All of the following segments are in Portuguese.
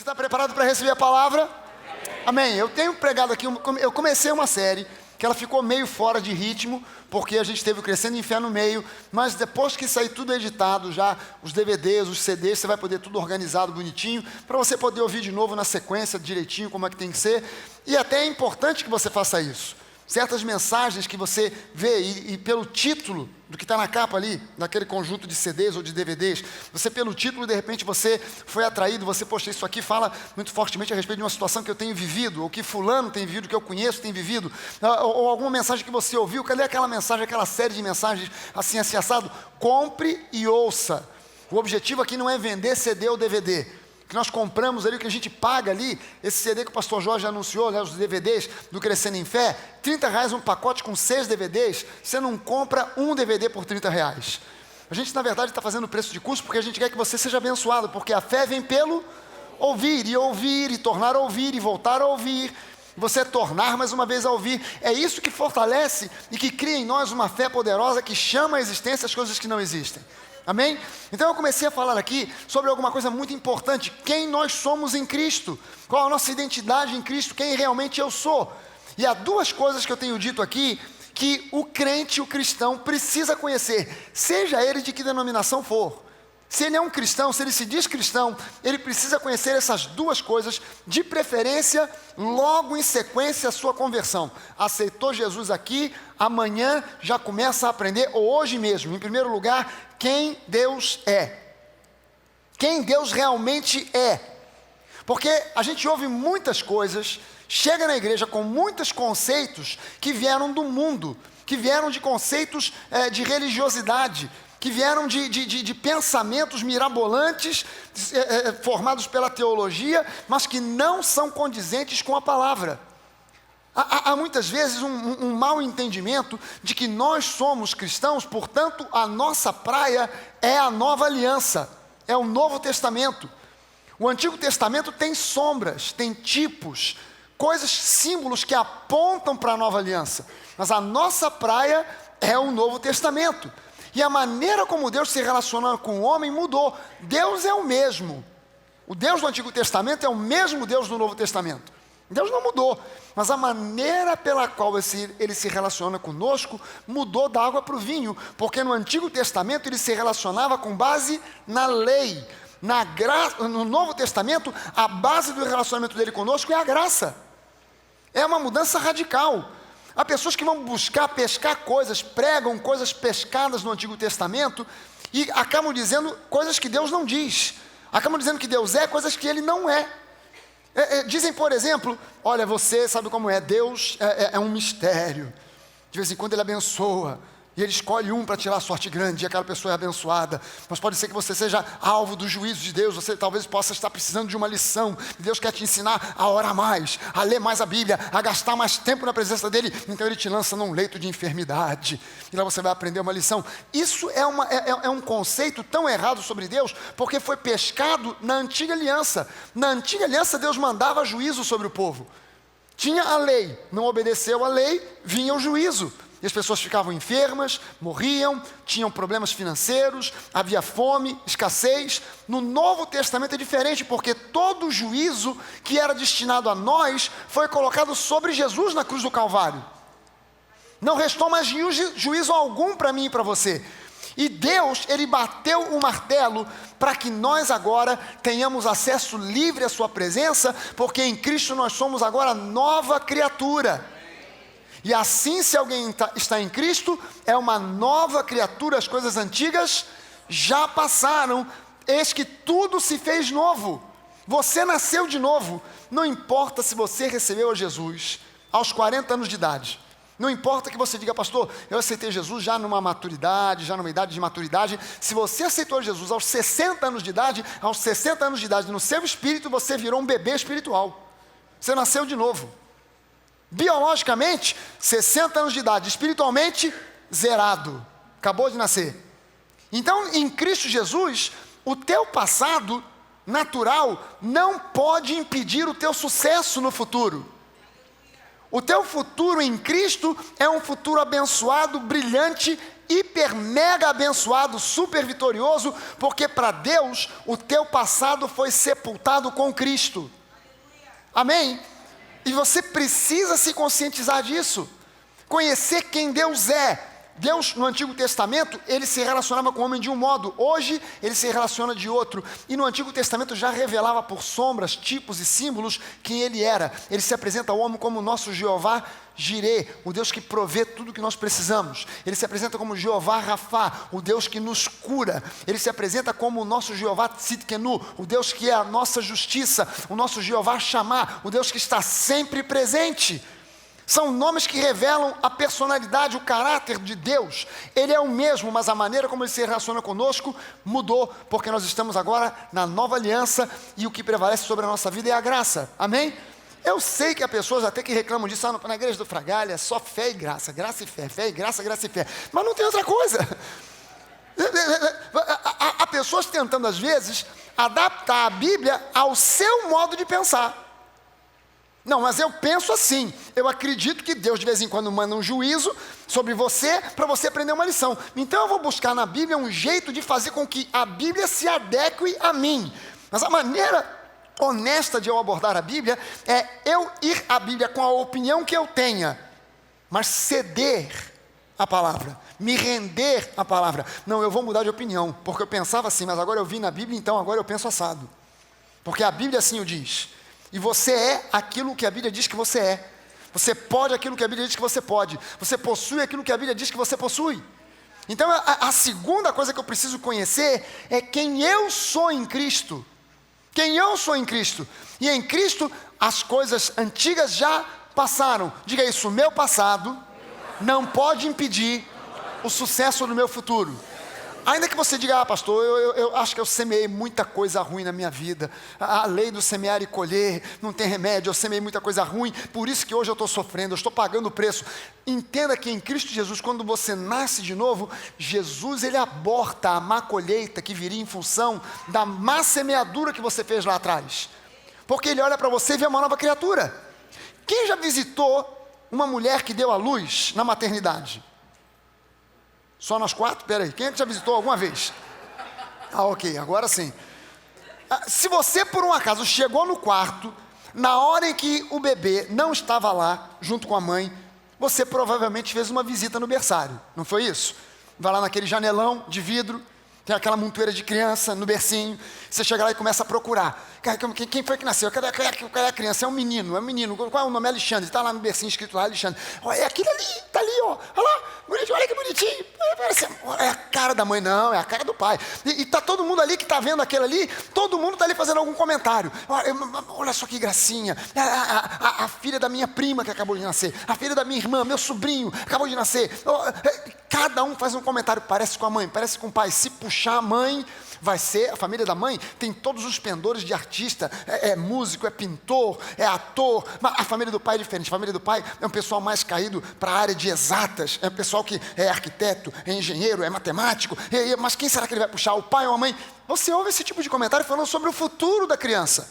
Você está preparado para receber a palavra? Amém. Eu tenho pregado aqui, eu comecei uma série que ela ficou meio fora de ritmo, porque a gente teve o Crescendo em Fé no meio, mas depois que sair tudo editado já, os DVDs, os CDs, você vai poder tudo organizado, bonitinho, para você poder ouvir de novo na sequência, direitinho, como é que tem que ser, e até é importante que você faça isso. Certas mensagens que você vê, e pelo título do que está na capa ali, daquele conjunto de CDs ou de DVDs, você pelo título, de repente você foi atraído, você, poxa, isso aqui fala muito fortemente a respeito de uma situação que eu tenho vivido, ou que fulano tem vivido, que eu conheço tem vivido, ou alguma mensagem que você ouviu, cadê aquela mensagem, aquela série de mensagens assim assado? Compre e ouça. O objetivo aqui não é vender CD ou DVD, que nós compramos ali, o que a gente paga ali, esse CD que o pastor Jorge anunciou, né, os DVDs do Crescendo em Fé, R$30 um pacote com 6 DVDs, você não compra um DVD por R$30. A gente, na verdade, está fazendo o preço de custo porque a gente quer que você seja abençoado, porque a fé vem pelo ouvir, e tornar a ouvir, e voltar a ouvir, você tornar mais uma vez a ouvir. É isso que fortalece e que cria em nós uma fé poderosa que chama à existência as coisas que não existem. Amém? Então eu comecei a falar aqui sobre alguma coisa muito importante. Quem nós somos em Cristo. Qual a nossa identidade em Cristo. Quem realmente eu sou. E há duas coisas que eu tenho dito aqui que o crente, o cristão precisa conhecer. Seja ele de que denominação for. Se ele é um cristão, se ele se diz cristão, ele precisa conhecer essas duas coisas, de preferência, logo em sequência a sua conversão. Aceitou Jesus aqui, amanhã já começa a aprender, ou hoje mesmo, em primeiro lugar, quem Deus é. Quem Deus realmente é. Porque a gente ouve muitas coisas, chega na igreja com muitos conceitos que vieram do mundo, que vieram de conceitos de religiosidade, que vieram de pensamentos mirabolantes, formados pela teologia, mas que não são condizentes com a palavra. Há muitas vezes um mau entendimento de que nós somos cristãos, portanto a nossa praia é a nova aliança, é o Novo Testamento. O Antigo Testamento tem sombras, tem tipos, coisas, símbolos que apontam para a nova aliança, mas a nossa praia é o Novo Testamento. E a maneira como Deus se relaciona com o homem mudou. Deus é o mesmo. O Deus do Antigo Testamento é o mesmo Deus do Novo Testamento. Deus não mudou, mas a maneira pela qual ele se relaciona conosco mudou da água para o vinho, porque no Antigo Testamento ele se relacionava com base na lei. No Novo Testamento, a base do relacionamento dele conosco é a graça. É uma mudança radical. Há pessoas que vão buscar pescar coisas, pregam coisas pescadas no Antigo Testamento e acabam dizendo coisas que Deus não diz. Acabam dizendo que Deus é coisas que Ele não é. Dizem, por exemplo, olha, você sabe como é, Deus é um mistério. De vez em quando Ele abençoa. E Ele escolhe um para tirar a sorte grande, e aquela pessoa é abençoada. Mas pode ser que você seja alvo do juízo de Deus, você talvez possa estar precisando de uma lição. Deus quer te ensinar a orar mais, a ler mais a Bíblia, a gastar mais tempo na presença dEle. Então Ele te lança num leito de enfermidade, e lá você vai aprender uma lição. Isso é um conceito tão errado sobre Deus, porque foi pescado na Antiga Aliança. Na Antiga Aliança Deus mandava juízo sobre o povo. Tinha a lei, não obedeceu a lei, vinha o juízo. E as pessoas ficavam enfermas, morriam, tinham problemas financeiros, havia fome, escassez. No Novo Testamento é diferente, porque todo o juízo que era destinado a nós foi colocado sobre Jesus na cruz do Calvário. Não restou mais juízo algum para mim e para você. E Deus, Ele bateu o martelo para que nós agora tenhamos acesso livre à sua presença, porque em Cristo nós somos agora nova criatura. E assim, se alguém está em Cristo, é uma nova criatura, as coisas antigas já passaram, eis que tudo se fez novo. Você nasceu de novo, não importa se você recebeu a Jesus aos 40 anos de idade. Não importa que você diga, pastor, eu aceitei Jesus já numa maturidade, já numa idade de maturidade. Se você aceitou Jesus aos 60 anos de idade, aos 60 anos de idade, no seu espírito, você virou um bebê espiritual. Você nasceu de novo. Biologicamente, 60 anos de idade, espiritualmente, zerado, acabou de nascer. Então, em Cristo Jesus, o teu passado natural não pode impedir o teu sucesso no futuro. O teu futuro em Cristo é um futuro abençoado, brilhante hiper mega abençoado, super vitorioso, porque para Deus o teu passado foi sepultado com Cristo. Amém? E você precisa se conscientizar disso, conhecer quem Deus é. Deus, no Antigo Testamento, ele se relacionava com o homem de um modo. Hoje, ele se relaciona de outro. E no Antigo Testamento já revelava por sombras, tipos e símbolos quem ele era. Ele se apresenta ao homem como o nosso Jeová Jirê, o Deus que provê tudo o que nós precisamos. Ele se apresenta como Jeová Rafá, o Deus que nos cura. Ele se apresenta como o nosso Jeová Tzidkenu, o Deus que é a nossa justiça. O nosso Jeová Shammah, o Deus que está sempre presente. São nomes que revelam a personalidade, o caráter de Deus. Ele é o mesmo, mas a maneira como ele se relaciona conosco mudou, porque nós estamos agora na nova aliança e o que prevalece sobre a nossa vida é a graça. Amém? Eu sei que há pessoas até que reclamam disso, na igreja do Fragalha, só fé e graça, graça e fé, fé e graça, graça e fé. Mas não tem outra coisa. Há pessoas tentando às vezes adaptar a Bíblia ao seu modo de pensar. Não, mas eu penso assim, eu acredito que Deus de vez em quando manda um juízo sobre você, para você aprender uma lição. Então eu vou buscar na Bíblia um jeito de fazer com que a Bíblia se adeque a mim. Mas a maneira honesta de eu abordar a Bíblia é eu ir à Bíblia com a opinião que eu tenha, mas ceder a palavra, me render à palavra. Não, eu vou mudar de opinião, porque eu pensava assim, mas agora eu vi na Bíblia, então agora eu penso assado. Porque a Bíblia assim o diz. E você é aquilo que a Bíblia diz que você é. Você pode aquilo que a Bíblia diz que você pode. Você possui aquilo que a Bíblia diz que você possui. Então a segunda coisa que eu preciso conhecer é quem eu sou em Cristo. Quem eu sou em Cristo. E em Cristo as coisas antigas já passaram. Diga isso, o meu passado não pode impedir o sucesso do meu futuro. Ainda que você diga, pastor, eu acho que eu semeei muita coisa ruim na minha vida. A lei do semear e colher, não tem remédio, eu semeei muita coisa ruim, por isso que hoje eu estou sofrendo, eu estou pagando o preço. Entenda que em Cristo Jesus, quando você nasce de novo, Jesus, ele aborta a má colheita que viria em função da má semeadura que você fez lá atrás. Porque ele olha para você e vê uma nova criatura. Quem já visitou uma mulher que deu à luz na maternidade? Só nós 4? Peraí, quem é que já visitou alguma vez? Ok, agora sim. Se você por um acaso chegou no quarto, na hora em que o bebê não estava lá, junto com a mãe, você provavelmente fez uma visita no berçário, não foi isso? Vai lá naquele janelão de vidro, tem aquela montoeira de criança no bercinho, você chega lá e começa a procurar. Quem foi que nasceu? Cadê a criança? É um menino. Qual é o nome? Alexandre. Está lá no bercinho escrito lá, Alexandre. Olha, é aquele ali, está ali, ó. Olha lá, bonitinho, olha que bonitinho. É a cara da mãe, não, é a cara do pai. E está todo mundo ali que está vendo aquele ali, todo mundo está ali fazendo algum comentário. Olha só que gracinha. A filha da minha prima que acabou de nascer. A filha da minha irmã, meu sobrinho, acabou de nascer. Cada um faz um comentário, parece com a mãe, parece com o pai. Se puxar a mãe, vai ser, a família da mãe tem todos os pendores de artista, é músico, é pintor, é ator, mas a família do pai é diferente. A família do pai é um pessoal mais caído para a área de exatas, é um pessoal que é arquiteto, é engenheiro, é matemático, mas quem será que ele vai puxar, o pai ou a mãe? Você ouve esse tipo de comentário falando sobre o futuro da criança,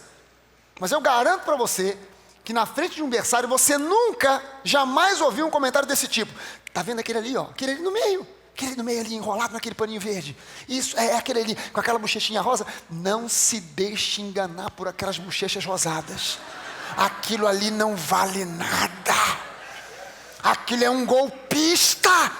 mas eu garanto para você que na frente de um berçário você nunca, jamais ouviu um comentário desse tipo. Tá vendo aquele ali, ó, aquele ali no meio? Aquele no meio ali, enrolado naquele paninho verde. Isso, é aquele ali, com aquela bochechinha rosa. Não se deixe enganar por aquelas bochechas rosadas. Aquilo ali não vale nada. Aquilo é um golpista.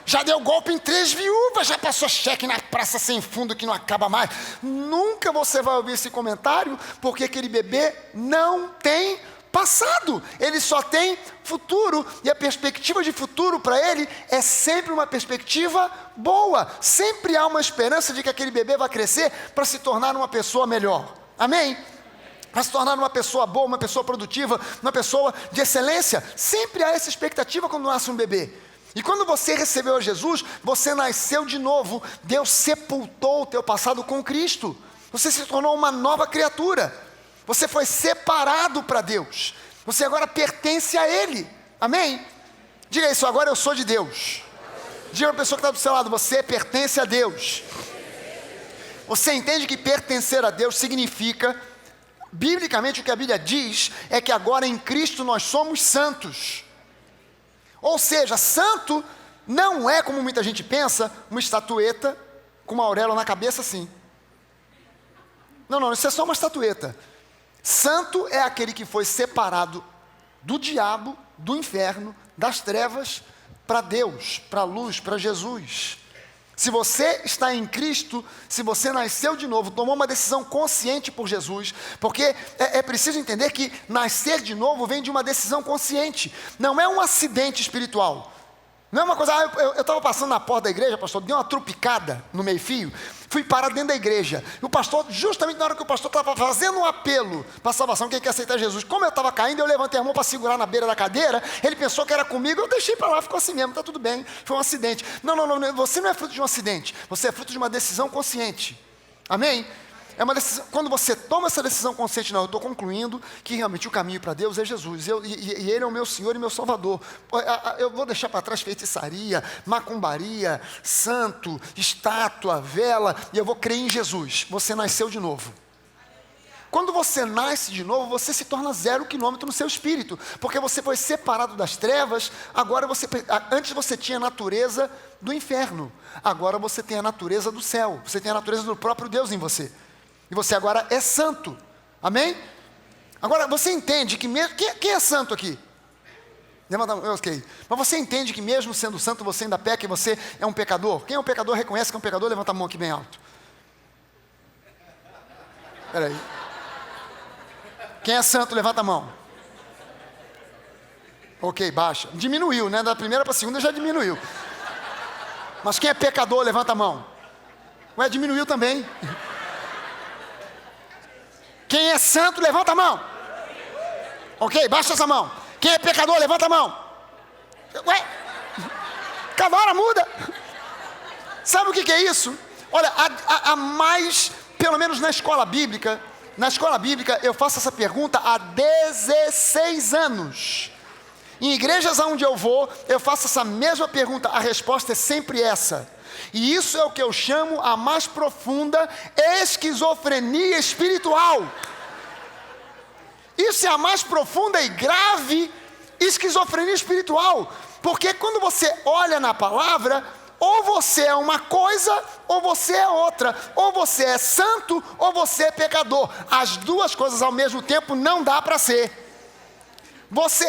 Já deu golpe em 3 viúvas, já passou cheque na praça sem fundo que não acaba mais. Nunca você vai ouvir esse comentário, porque aquele bebê não tem passado, ele só tem futuro, e a perspectiva de futuro para ele é sempre uma perspectiva boa, sempre há uma esperança de que aquele bebê vai crescer para se tornar uma pessoa melhor, amém? Para se tornar uma pessoa boa, uma pessoa produtiva, uma pessoa de excelência, sempre há essa expectativa quando nasce um bebê. E quando você recebeu a Jesus, você nasceu de novo, Deus sepultou o teu passado com Cristo, você se tornou uma nova criatura. Você foi separado para Deus. Você agora pertence a Ele. Amém? Diga isso, agora eu sou de Deus. Diga para a pessoa que está do seu lado, você pertence a Deus. Você entende que pertencer a Deus significa, biblicamente o que a Bíblia diz, é que agora em Cristo nós somos santos. Ou seja, santo não é, como muita gente pensa, uma estatueta com uma auréola na cabeça assim. Não, isso é só uma estatueta. Santo é aquele que foi separado do diabo, do inferno, das trevas, para Deus, para a luz, para Jesus. Se você está em Cristo, se você nasceu de novo, tomou uma decisão consciente por Jesus, porque é preciso entender que nascer de novo vem de uma decisão consciente, não é um acidente espiritual. Não é uma coisa, eu estava passando na porta da igreja, pastor, dei uma trupicada no meio-fio, fui parar dentro da igreja. E o pastor, justamente na hora que o pastor estava fazendo um apelo para a salvação, quem quer aceitar Jesus, como eu estava caindo, eu levantei a mão para segurar na beira da cadeira, ele pensou que era comigo, eu deixei para lá, ficou assim mesmo, está tudo bem, foi um acidente. Não, você não é fruto de um acidente, você é fruto de uma decisão consciente. Amém? É uma decisão, quando você toma essa decisão consciente, não, eu estou concluindo que realmente o caminho para Deus é Jesus, e Ele é o meu Senhor e meu Salvador. Eu vou deixar para trás feitiçaria, macumbaria, santo, estátua, vela, e eu vou crer em Jesus. Você nasceu de novo. Quando você nasce de novo, você se torna 0 quilômetro no seu espírito, porque você foi separado das trevas, antes você tinha a natureza do inferno, agora você tem a natureza do céu, você tem a natureza do próprio Deus em você. E você agora é santo. Amém? Agora, você entende que mesmo... Quem é santo aqui? Levanta a mão, ok. Mas você entende que mesmo sendo santo, você ainda peca e você é um pecador? Quem é um pecador, reconhece que é um pecador, levanta a mão aqui bem alto. Espera aí. Quem é santo, levanta a mão. Ok, baixa. Diminuiu, né? Da primeira para a segunda já diminuiu. Mas quem é pecador, levanta a mão. Ué, diminuiu também. Quem é santo, levanta a mão. Ok, baixa essa mão. Quem é pecador, levanta a mão. Ué, cada hora muda. Sabe o que é isso? Olha, há mais, pelo menos na escola bíblica eu faço essa pergunta há 16 anos. Em igrejas onde eu vou, eu faço essa mesma pergunta, a resposta é sempre essa. E isso é o que eu chamo a mais profunda esquizofrenia espiritual. Isso é a mais profunda e grave esquizofrenia espiritual. Porque quando você olha na palavra, ou você é uma coisa, ou você é outra. Ou você é santo, ou você é pecador. As duas coisas ao mesmo tempo não dá para ser.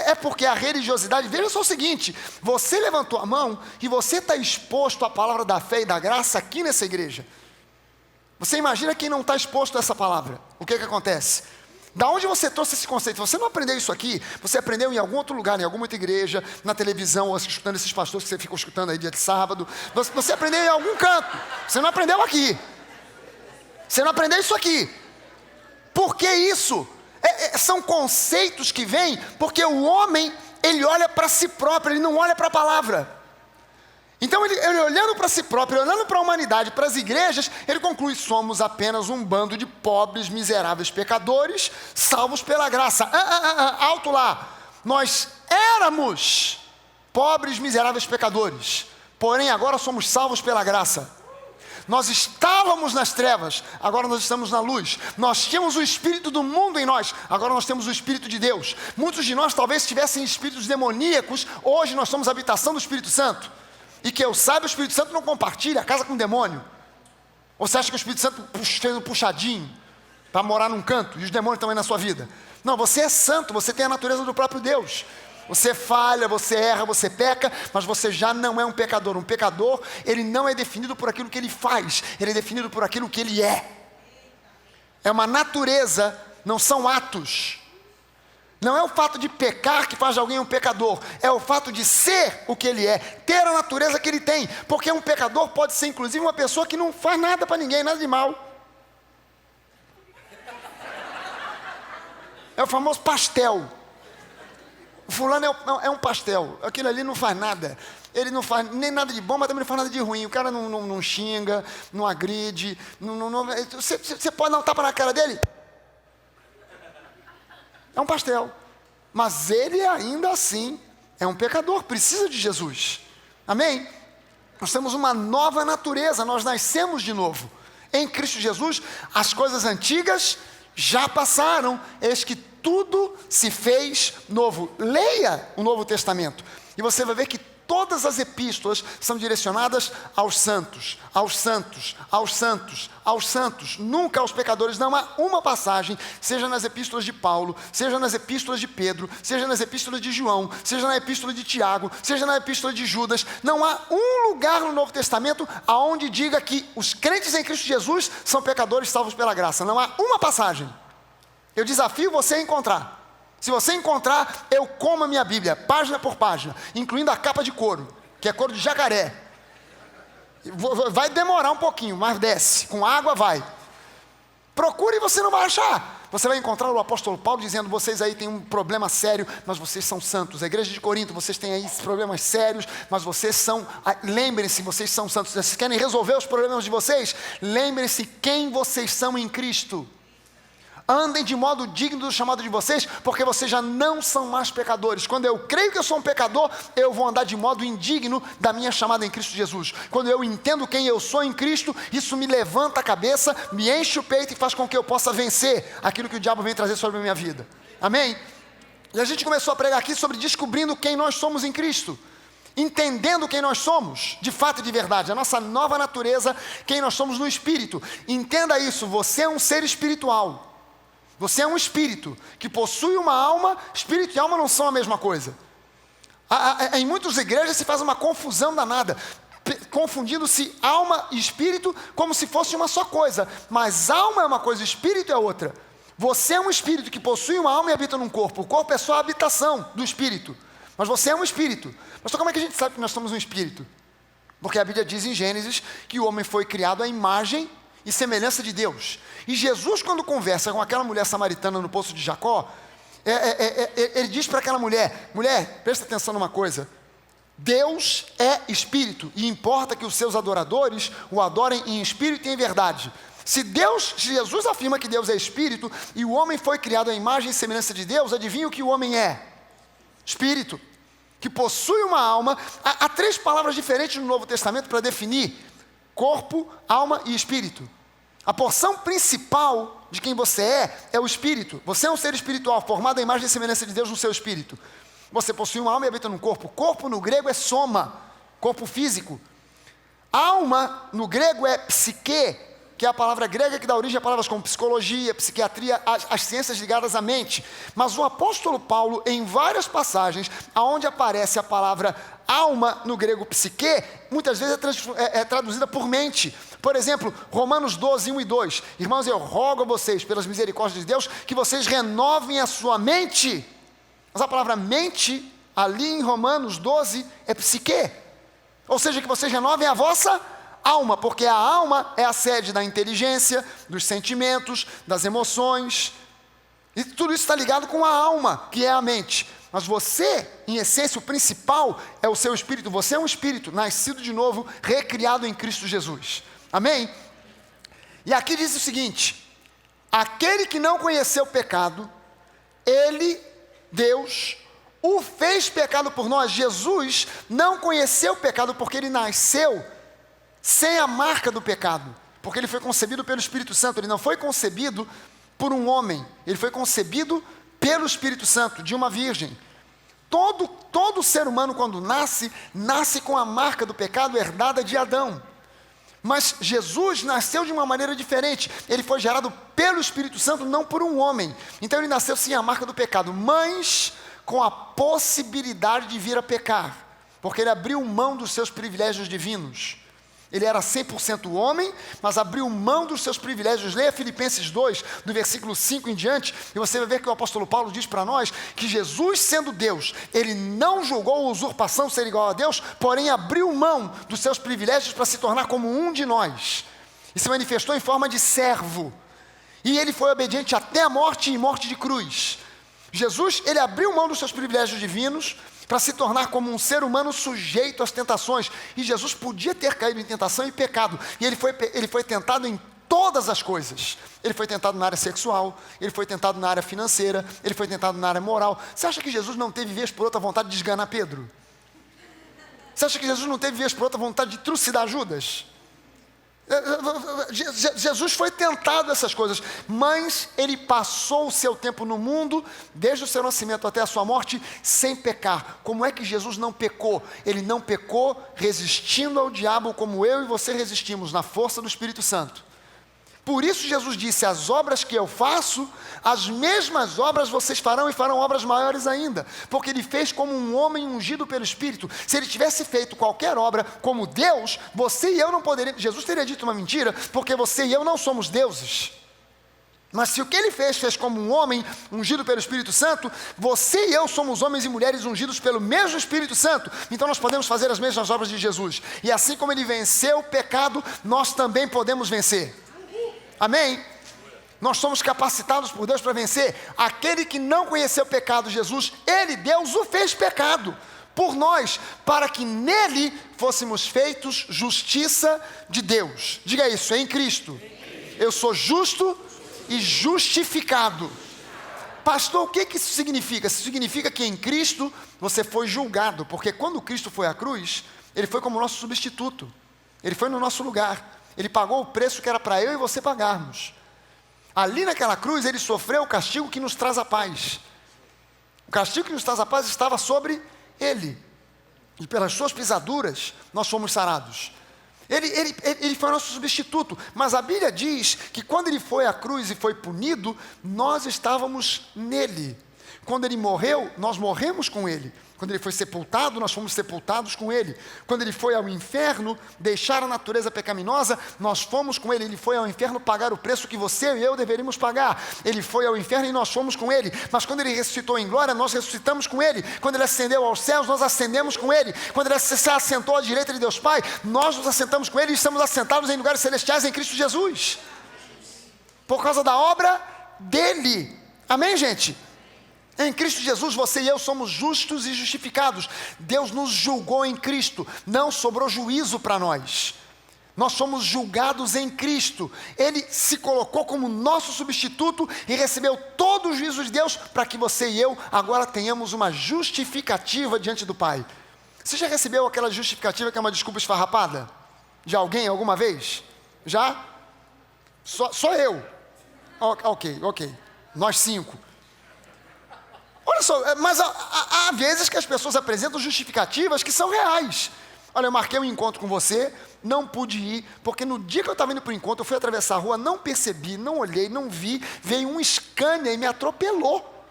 É porque a religiosidade, veja só o seguinte, você levantou a mão e você está exposto à palavra da fé e da graça aqui nessa igreja. Você imagina quem não está exposto a essa palavra, o que acontece? Da onde você trouxe esse conceito? Você não aprendeu isso aqui, você aprendeu em algum outro lugar, em alguma outra igreja, na televisão, ou escutando esses pastores que você fica escutando aí dia de sábado. Você aprendeu em algum canto, você não aprendeu aqui. Você não aprendeu isso aqui. Por que isso? São conceitos que vêm porque o homem, ele olha para si próprio, ele não olha para a palavra. Então ele olhando para si próprio, olhando para a humanidade, para as igrejas, ele conclui: somos apenas um bando de pobres, miseráveis pecadores, salvos pela graça. Alto lá, nós éramos pobres, miseráveis pecadores, porém agora somos salvos pela graça. Nós estávamos nas trevas, agora nós estamos na luz. Nós tínhamos o espírito do mundo em nós, agora nós temos o espírito de Deus. Muitos de nós talvez tivessem espíritos demoníacos, hoje nós somos a habitação do Espírito Santo. E que eu saiba, o Espírito Santo não compartilha a casa com o demônio. Ou você acha que o Espírito Santo fez um puxadinho para morar num canto e os demônios estão aí na sua vida? Não, você é santo, você tem a natureza do próprio Deus. Você falha, você erra, você peca, mas você já não é um pecador. Um pecador, ele não é definido por aquilo que ele faz, ele é definido por aquilo que ele é. É uma natureza, não são atos. Não é o fato de pecar que faz de alguém um pecador, é o fato de ser o que ele é, ter a natureza que ele tem. Porque um pecador pode ser inclusive uma pessoa que não faz nada para ninguém, nada de mal. É o famoso pastel. O fulano é um pastel, aquele ali não faz nada. Ele não faz nem nada de bom, mas também não faz nada de ruim. O cara não xinga, não agride. Você pode dar um tapa na cara dele? É um pastel. Mas ele ainda assim é um pecador, precisa de Jesus. Amém? Nós temos uma nova natureza, nós nascemos de novo. Em Cristo Jesus, as coisas antigas já passaram, eis que tudo se fez novo. Leia o Novo Testamento e você vai ver que todas as epístolas são direcionadas aos santos, aos santos, aos santos, aos santos, nunca aos pecadores. Não há uma passagem, seja nas epístolas de Paulo, seja nas epístolas de Pedro, seja nas epístolas de João, seja na epístola de Tiago, seja na epístola de Judas, não há um lugar no Novo Testamento aonde diga que os crentes em Cristo Jesus são pecadores salvos pela graça. Não há uma passagem. Eu desafio você a encontrar. Se você encontrar, eu como a minha Bíblia, página por página, incluindo a capa de couro, que é couro de jacaré. Vai demorar um pouquinho, mas desce, com água vai. Procure e você não vai achar. Você vai encontrar o apóstolo Paulo dizendo: vocês aí têm um problema sério, mas vocês são santos. A igreja de Corinto, vocês têm aí problemas sérios, mas vocês são, lembrem-se, vocês são santos. Vocês querem resolver os problemas de vocês? Lembrem-se quem vocês são em Cristo. Andem de modo digno do chamado de vocês, porque vocês já não são mais pecadores. Quando eu creio que eu sou um pecador, eu vou andar de modo indigno da minha chamada em Cristo Jesus. Quando eu entendo quem eu sou em Cristo, isso me levanta a cabeça, me enche o peito e faz com que eu possa vencer aquilo que o diabo vem trazer sobre a minha vida. Amém? E a gente começou a pregar aqui sobre descobrindo quem nós somos em Cristo. Entendendo quem nós somos, de fato e de verdade, a nossa nova natureza, quem nós somos no Espírito. Entenda isso, você é um ser espiritual. Você é um espírito que possui uma alma. Espírito e alma não são a mesma coisa. Em muitas igrejas se faz uma confusão danada, confundindo-se alma e espírito como se fosse uma só coisa. Mas alma é uma coisa, espírito é outra. Você é um espírito que possui uma alma e habita num corpo. O corpo é só a habitação do espírito. Mas você é um espírito. Mas como é que a gente sabe que nós somos um espírito? Porque a Bíblia diz em Gênesis que o homem foi criado à imagem e semelhança de Deus. E Jesus, quando conversa com aquela mulher samaritana no poço de Jacó, ele diz para aquela mulher: mulher, presta atenção numa coisa, Deus é espírito, e importa que os seus adoradores o adorem em espírito e em verdade. Se Jesus afirma que Deus é espírito, e o homem foi criado à imagem e semelhança de Deus, adivinha o que o homem é? Espírito, que possui uma alma. Há 3 palavras diferentes no Novo Testamento para definir corpo, alma e espírito. A porção principal de quem você é o espírito. Você é um ser espiritual, formado à imagem e semelhança de Deus no seu espírito. Você possui uma alma e habita num corpo. Corpo no grego é soma, corpo físico. Alma no grego é psique, que é a palavra grega que dá origem a palavras como psicologia, psiquiatria, as ciências ligadas à mente. Mas o apóstolo Paulo, em várias passagens, onde aparece a palavra alma no grego psique, muitas vezes é traduzida por mente. Por exemplo, Romanos 12, 1 e 2. Irmãos, eu rogo a vocês, pelas misericórdias de Deus, que vocês renovem a sua mente. Mas a palavra mente, ali em Romanos 12, é psique. Ou seja, que vocês renovem a vossa alma, porque a alma é a sede da inteligência, dos sentimentos, das emoções. E tudo isso está ligado com a alma, que é a mente. Mas você, em essência, o principal é o seu espírito. Você é um espírito nascido de novo, recriado em Cristo Jesus. Amém? E aqui diz o seguinte: aquele que não conheceu o pecado, ele, Deus, o fez pecado por nós. Jesus não conheceu o pecado porque ele nasceu sem a marca do pecado, porque ele foi concebido pelo Espírito Santo. Ele não foi concebido por um homem, ele foi concebido pelo Espírito Santo, de uma virgem. Todo ser humano, quando nasce com a marca do pecado herdada de Adão. Mas Jesus nasceu de uma maneira diferente. Ele foi gerado pelo Espírito Santo, não por um homem. Então ele nasceu sem a marca do pecado, mas com a possibilidade de vir a pecar, porque ele abriu mão dos seus privilégios divinos. Ele era 100% homem, mas abriu mão dos seus privilégios. Leia Filipenses 2, do versículo 5 em diante, e você vai ver que o apóstolo Paulo diz para nós que Jesus, sendo Deus, ele não julgou a usurpação ser igual a Deus, porém abriu mão dos seus privilégios para se tornar como um de nós. E se manifestou em forma de servo. E ele foi obediente até a morte, e morte de cruz. Jesus, ele abriu mão dos seus privilégios divinos para se tornar como um ser humano sujeito às tentações. E Jesus podia ter caído em tentação e pecado. E ele foi tentado em todas as coisas. Ele foi tentado na área sexual, ele foi tentado na área financeira, ele foi tentado na área moral. Você acha que Jesus não teve vez por outra vontade de esganar Pedro? Você acha que Jesus não teve vez por outra vontade de trucidar Judas? Jesus foi tentado essas coisas, mas ele passou o seu tempo no mundo, desde o seu nascimento até a sua morte, sem pecar. Como é que Jesus não pecou? Ele não pecou resistindo ao diabo como eu e você resistimos, na força do Espírito Santo. Por isso Jesus disse, as obras que eu faço, as mesmas obras vocês farão e farão obras maiores ainda. Porque ele fez como um homem ungido pelo Espírito. Se ele tivesse feito qualquer obra como Deus, você e eu não poderiam... Jesus teria dito uma mentira, porque você e eu não somos deuses. Mas se o que ele fez como um homem ungido pelo Espírito Santo, você e eu somos homens e mulheres ungidos pelo mesmo Espírito Santo. Então nós podemos fazer as mesmas obras de Jesus. E assim como ele venceu o pecado, nós também podemos vencer. Amém? Nós somos capacitados por Deus para vencer. Aquele que não conheceu o pecado, Jesus, ele, Deus, o fez pecado por nós, para que nele fôssemos feitos justiça de Deus. Diga isso, em Cristo. Eu sou justo e justificado. Pastor, o que isso significa? Isso significa que em Cristo você foi julgado, porque quando Cristo foi à cruz, ele foi como nosso substituto. Ele foi no nosso lugar. Ele pagou o preço que era para eu e você pagarmos. Ali naquela cruz, ele sofreu o castigo que nos traz a paz. O castigo que nos traz a paz estava sobre ele. E pelas suas pisaduras, nós fomos sarados. Ele foi o nosso substituto. Mas a Bíblia diz que quando ele foi à cruz e foi punido, nós estávamos nele. Quando ele morreu, nós morremos com ele. Quando ele foi sepultado, nós fomos sepultados com ele. Quando ele foi ao inferno, deixar a natureza pecaminosa, nós fomos com ele. Ele foi ao inferno pagar o preço que você e eu deveríamos pagar. Ele foi ao inferno e nós fomos com ele. Mas quando ele ressuscitou em glória, nós ressuscitamos com ele. Quando ele ascendeu aos céus, nós ascendemos com ele. Quando ele se assentou à direita de Deus Pai, nós nos assentamos com ele e estamos assentados em lugares celestiais em Cristo Jesus. Por causa da obra dele. Amém, gente? Em Cristo Jesus, você e eu somos justos e justificados. Deus nos julgou em Cristo, não sobrou juízo para nós. Nós somos julgados em Cristo. Ele se colocou como nosso substituto e recebeu todo o juízo de Deus para que você e eu agora tenhamos uma justificativa diante do Pai. Você já recebeu aquela justificativa que é uma desculpa esfarrapada? De alguém alguma vez? Já? Só eu. Ok. Nós 5. Olha só, mas há vezes que as pessoas apresentam justificativas que são reais. Olha, eu marquei um encontro com você, não pude ir, porque no dia que eu estava indo para o encontro, eu fui atravessar a rua, não percebi, não olhei, não vi, veio um Scania e me atropelou.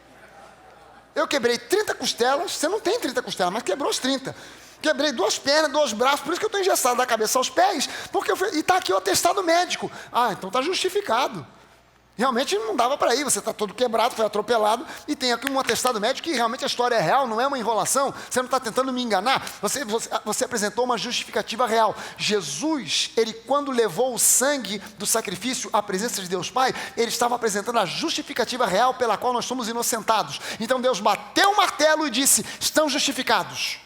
Eu quebrei 30 costelas, você não tem 30 costelas, mas quebrou as 30. Quebrei 2 pernas, 2 braços, por isso que eu estou engessado da cabeça aos pés, e está aqui o atestado médico. Ah, então está justificado. Realmente não dava para ir, você está todo quebrado, foi atropelado, e tem aqui um atestado médico que realmente a história é real, não é uma enrolação, você não está tentando me enganar, você apresentou uma justificativa real. Jesus, ele quando levou o sangue do sacrifício à presença de Deus Pai, ele estava apresentando a justificativa real pela qual nós somos inocentados. Então Deus bateu o martelo e disse, estão justificados.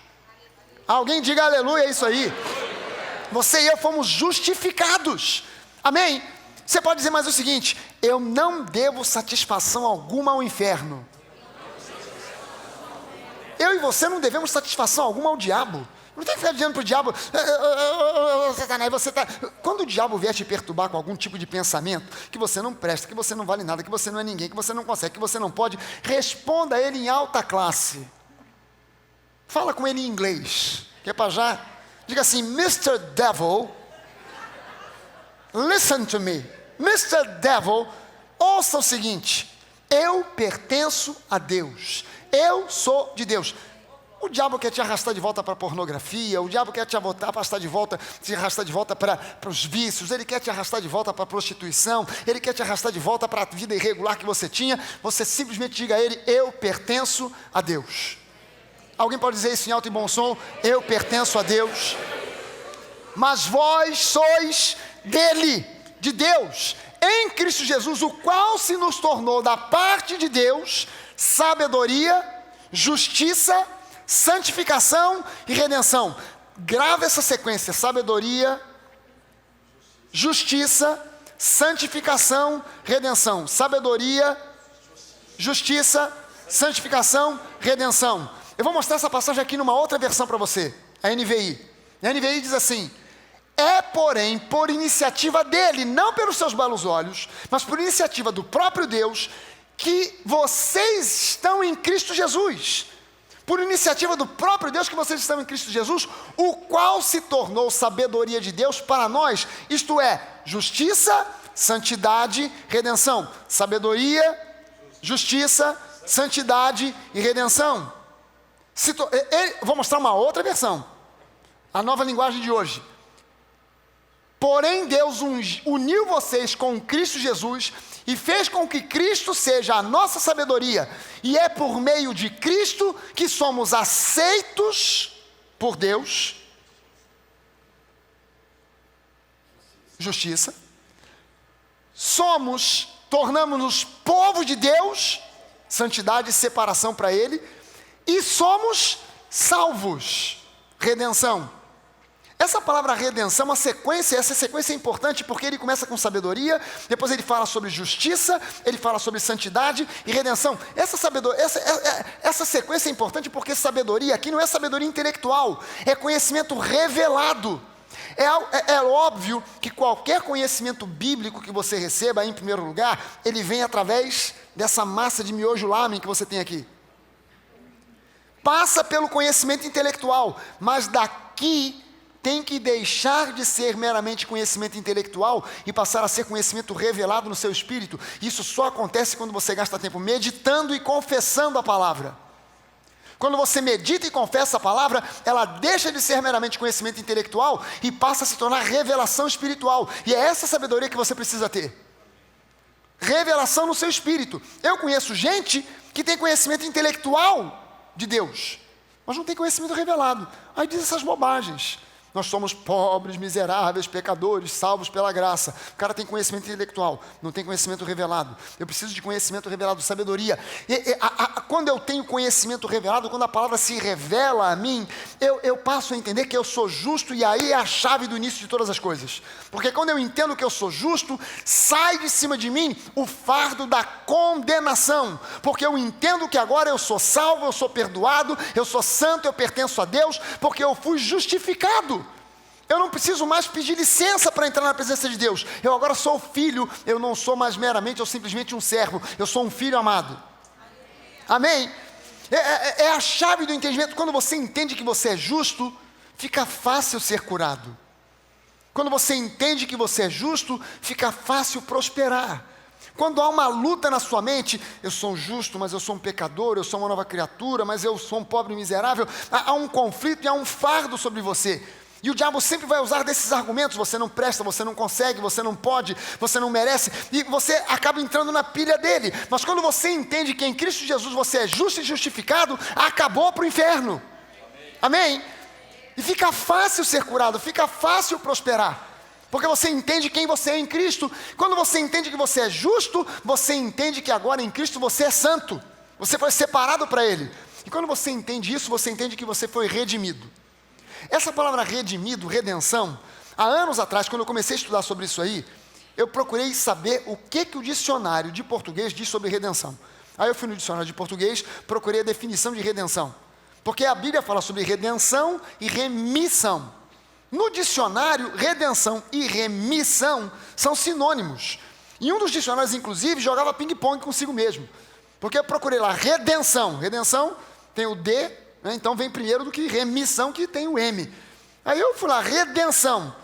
Alguém diga aleluia, é isso aí. Você e eu fomos justificados, amém? Você pode dizer mais o seguinte, eu não devo satisfação alguma ao inferno. Eu e você não devemos satisfação alguma ao diabo. Não tem que ficar dizendo para o diabo, Satanás, você tá... Quando o diabo vier te perturbar com algum tipo de pensamento, que você não presta, que você não vale nada, que você não é ninguém, que você não consegue, que você não pode, responda a ele em alta classe. Fala com ele em inglês, que é para já. Diga assim, Mr. Devil, listen to me. Mr. Devil, ouça o seguinte, eu pertenço a Deus, eu sou de Deus. O diabo quer te arrastar de volta para a pornografia, o diabo quer te arrastar de volta para os vícios, ele quer te arrastar de volta para a prostituição, ele quer te arrastar de volta para a vida irregular que você tinha. Você simplesmente diga a ele, eu pertenço a Deus. Alguém pode dizer isso em alto e bom som? Eu pertenço a Deus. Mas vós sois dele, de Deus, em Cristo Jesus, o qual se nos tornou da parte de Deus, sabedoria, justiça, santificação e redenção. Grava essa sequência, sabedoria, justiça, santificação, redenção. Sabedoria, justiça, santificação, redenção. Eu vou mostrar essa passagem aqui numa outra versão para você, a NVI. A NVI diz assim, É, porém, por iniciativa dele, não pelos seus belos olhos, mas por iniciativa do próprio Deus, que vocês estão em Cristo Jesus. Por iniciativa do próprio Deus que vocês estão em Cristo Jesus, o qual se tornou sabedoria de Deus para nós, isto é, justiça, santidade, redenção. Sabedoria, justiça, santidade e redenção. Vou mostrar uma outra versão, a nova linguagem de hoje. Porém, Deus uniu vocês com Cristo Jesus e fez com que Cristo seja a nossa sabedoria. E é por meio de Cristo que somos aceitos por Deus. Justiça. Tornamos-nos povo de Deus, santidade e separação para Ele. E somos salvos, redenção. Essa palavra redenção, essa sequência é importante porque ele começa com sabedoria, depois ele fala sobre justiça, ele fala sobre santidade e redenção. Essa sequência é importante porque sabedoria aqui não é sabedoria intelectual, é conhecimento revelado. É óbvio que qualquer conhecimento bíblico que você receba, em primeiro lugar, ele vem através dessa massa de miojo lamen que você tem aqui. Passa pelo conhecimento intelectual, mas daqui tem que deixar de ser meramente conhecimento intelectual e passar a ser conhecimento revelado no seu espírito. Isso só acontece quando você gasta tempo meditando e confessando a palavra. Quando você medita e confessa a palavra, ela deixa de ser meramente conhecimento intelectual e passa a se tornar revelação espiritual. E é essa sabedoria que você precisa ter. Revelação no seu espírito. Eu conheço gente que tem conhecimento intelectual de Deus, mas não tem conhecimento revelado. Aí diz essas bobagens. Nós somos pobres, miseráveis, pecadores, salvos pela graça. O cara tem conhecimento intelectual, não tem conhecimento revelado. Eu preciso de conhecimento revelado, sabedoria. Quando eu tenho conhecimento revelado, quando a palavra se revela a mim, eu passo a entender que eu sou justo, e aí é a chave do início de todas as coisas. Porque quando eu entendo que eu sou justo, sai de cima de mim o fardo da condenação. Porque eu entendo que agora eu sou salvo, eu sou perdoado, eu sou santo, eu pertenço a Deus, porque eu fui justificado. Eu não preciso mais pedir licença para entrar na presença de Deus. Eu agora sou filho, eu não sou mais meramente ou simplesmente um servo. Eu sou um filho amado. Amém? É a chave do entendimento. Quando você entende que você é justo, fica fácil ser curado. Quando você entende que você é justo, fica fácil prosperar. Quando há uma luta na sua mente, eu sou justo, mas eu sou um pecador, eu sou uma nova criatura, mas eu sou um pobre miserável, há um conflito e há um fardo sobre você. E o diabo sempre vai usar desses argumentos: você não presta, você não consegue, você não pode, você não merece, e você acaba entrando na pilha dele. Mas quando você entende que em Cristo Jesus você é justo e justificado, acabou para o inferno. Amém? E fica fácil ser curado, fica fácil prosperar, porque você entende quem você é em Cristo. Quando você entende que você é justo, você entende que agora em Cristo você é santo, você foi separado para Ele. E quando você entende isso, você entende que você foi redimido. Essa palavra redimido, redenção, há anos atrás, quando eu comecei a estudar sobre isso aí, eu procurei saber o que o dicionário de português diz sobre redenção. Aí eu fui no dicionário de português, procurei a definição de redenção, porque a Bíblia fala sobre redenção e remissão. No dicionário, redenção e remissão são sinônimos. E um dos dicionários, inclusive, jogava ping-pong consigo mesmo, porque eu procurei lá redenção tem o D, né? Então vem primeiro do que remissão, que tem o M. Aí eu fui lá, redenção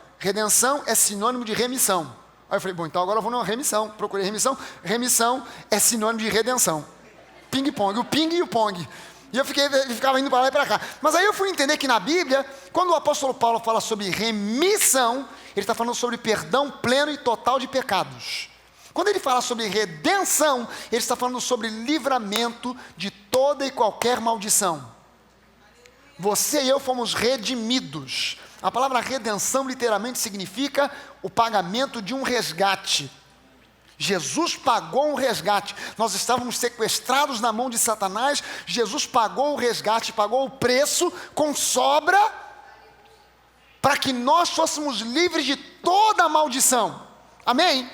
é sinônimo de remissão. Aí eu falei, bom, então agora eu vou numa remissão. Procurei remissão é sinônimo de redenção. Ping-pong, o ping e o pong. E eu ficava indo para lá e para cá. Mas aí eu fui entender que na Bíblia, quando o apóstolo Paulo fala sobre remissão, ele está falando sobre perdão pleno e total de pecados. Quando ele fala sobre redenção, ele está falando sobre livramento de toda e qualquer maldição. Você e eu fomos redimidos. A palavra redenção literalmente significa o pagamento de um resgate. Jesus pagou um resgate. Nós estávamos sequestrados na mão de Satanás. Jesus pagou o resgate, pagou o preço com sobra, para que nós fôssemos livres de toda a maldição. Amém?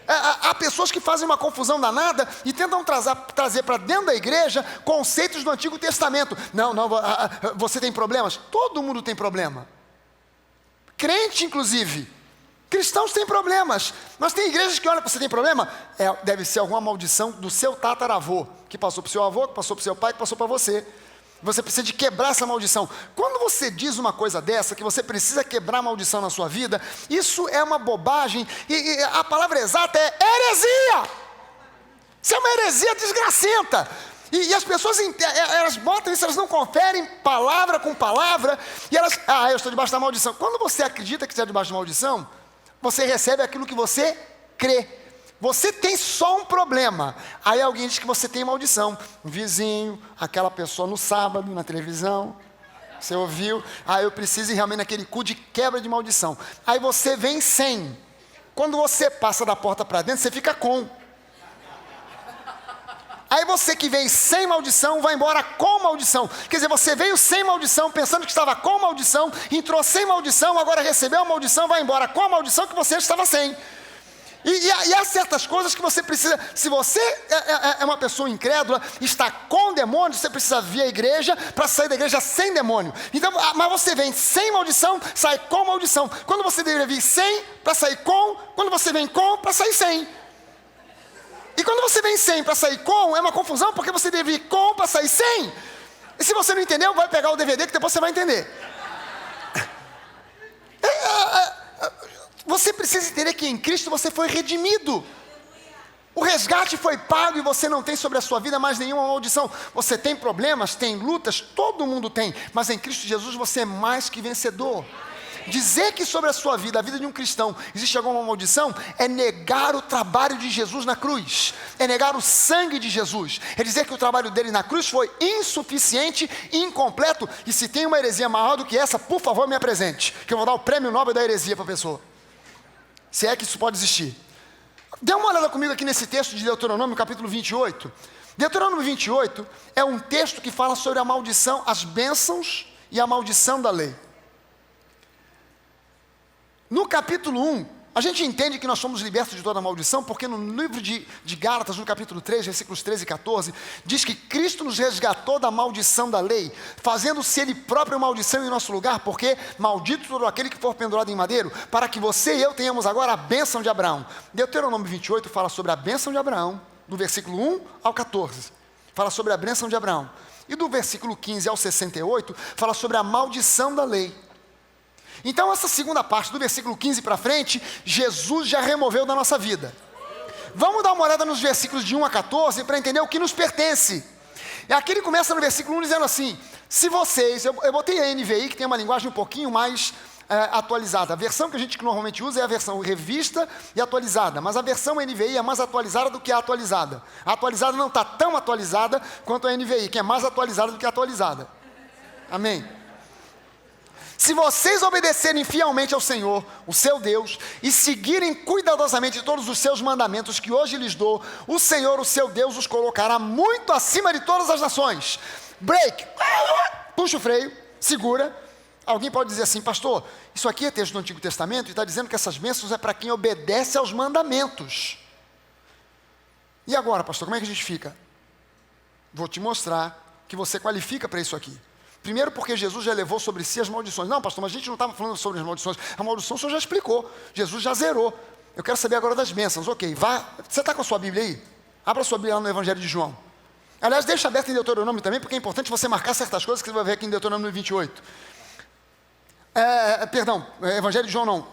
Há pessoas que fazem uma confusão danada e tentam trazer para dentro da igreja conceitos do Antigo Testamento. Não, você tem problemas? Todo mundo tem problema. Crente, inclusive. Cristãos têm problemas, mas tem igrejas que olham para você, tem problema? Deve ser alguma maldição do seu tataravô, que passou para o seu avô, que passou para o seu pai, que passou para você. Você precisa de quebrar essa maldição. Quando você diz uma coisa dessa, que você precisa quebrar a maldição na sua vida, isso é uma bobagem, e a palavra exata é heresia. Isso é uma heresia desgracenta. E as pessoas, elas botam isso, elas não conferem palavra com palavra, e elas, eu estou debaixo da maldição. Quando você acredita que está debaixo da maldição, você recebe aquilo que você crê. Você tem só um problema. Aí alguém diz que você tem maldição. Um vizinho, aquela pessoa no sábado, na televisão, você ouviu, eu preciso ir realmente naquele cu de quebra de maldição. Aí você vem sem. Quando você passa da porta para dentro, você fica com. Aí você que veio sem maldição, vai embora com maldição. Quer dizer, você veio sem maldição, pensando que estava com maldição, entrou sem maldição, agora recebeu a maldição, vai embora com a maldição que você estava sem. E há certas coisas que você precisa, se você é uma pessoa incrédula, está com demônio, você precisa vir à igreja para sair da igreja sem demônio. Então, mas você vem sem maldição, sai com maldição. Quando você deveria vir sem para sair com, quando você vem com para sair sem. E quando você vem sem para sair com, é uma confusão, porque você deve ir com para sair sem. E se você não entendeu, vai pegar o DVD que depois você vai entender. Você precisa entender que em Cristo você foi redimido. O resgate foi pago e você não tem sobre a sua vida mais nenhuma maldição. Você tem problemas, tem lutas, todo mundo tem. Mas em Cristo Jesus você é mais que vencedor. Dizer que sobre a sua vida, a vida de um cristão, existe alguma maldição, é negar o trabalho de Jesus na cruz. É negar o sangue de Jesus. É dizer que o trabalho dele na cruz foi insuficiente, incompleto. E se tem uma heresia maior do que essa, por favor me apresente, que eu vou dar o prêmio Nobel da heresia para a pessoa. Se é que isso pode existir. Dê uma olhada comigo aqui nesse texto de Deuteronômio, capítulo 28. Deuteronômio 28 é um texto que fala sobre a maldição, as bênçãos e a maldição da lei. No capítulo 1, a gente entende que nós somos libertos de toda maldição, porque no livro de Gálatas, no capítulo 3, versículos 13 e 14, diz que Cristo nos resgatou da maldição da lei, fazendo-se Ele próprio maldição em nosso lugar, porque maldito todo aquele que for pendurado em madeiro, para que você e eu tenhamos agora a bênção de Abraão. Deuteronômio 28 fala sobre a bênção de Abraão, do versículo 1 ao 14, fala sobre a bênção de Abraão. E do versículo 15 ao 68, fala sobre a maldição da lei. Então essa segunda parte, do versículo 15 para frente, Jesus já removeu da nossa vida. Vamos dar uma olhada nos versículos de 1 a 14 para entender o que nos pertence. E aqui ele começa no versículo 1 dizendo assim: se vocês, eu botei a NVI, que tem uma linguagem um pouquinho mais atualizada. A versão que a gente normalmente usa é a versão revista e atualizada, mas a versão NVI é mais atualizada do que a atualizada. A atualizada não está tão atualizada quanto a NVI, que é mais atualizada do que a atualizada. Amém? Se vocês obedecerem fielmente ao Senhor, o seu Deus, e seguirem cuidadosamente todos os seus mandamentos que hoje lhes dou, o Senhor, o seu Deus, os colocará muito acima de todas as nações. Break! Puxa o freio, segura. Alguém pode dizer assim: pastor, isso aqui é texto do Antigo Testamento e está dizendo que essas bênçãos é para quem obedece aos mandamentos. E agora, pastor, como é que a gente fica? Vou te mostrar que você qualifica para isso aqui. Primeiro porque Jesus já levou sobre si as maldições. Não, pastor, mas a gente não estava falando sobre as maldições. A maldição o senhor já explicou. Jesus já zerou. Eu quero saber agora das bênçãos. Ok, vá. Você está com a sua Bíblia aí? Abra a sua Bíblia lá no Evangelho de João. Aliás, deixa aberto em Deuteronômio também, porque é importante você marcar certas coisas que você vai ver aqui em Deuteronômio 28. Evangelho de João não.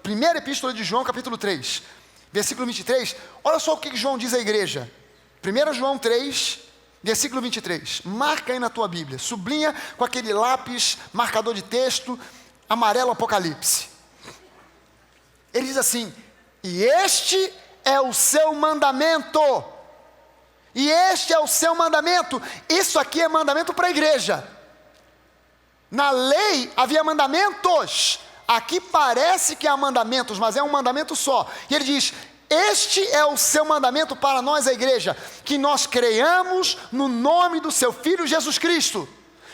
Primeira epístola de João, capítulo 3. Versículo 23. Olha só o que João diz à igreja. 1 João 3, versículo 23, marca aí na tua Bíblia, sublinha com aquele lápis, marcador de texto, amarelo Apocalipse. Ele diz assim: e este é o seu mandamento, e este é o seu mandamento. Isso aqui é mandamento para a igreja. Na lei havia mandamentos, aqui parece que há mandamentos, mas é um mandamento só. E ele diz: este é o seu mandamento para nós, a igreja, que nós creiamos no nome do seu Filho Jesus Cristo.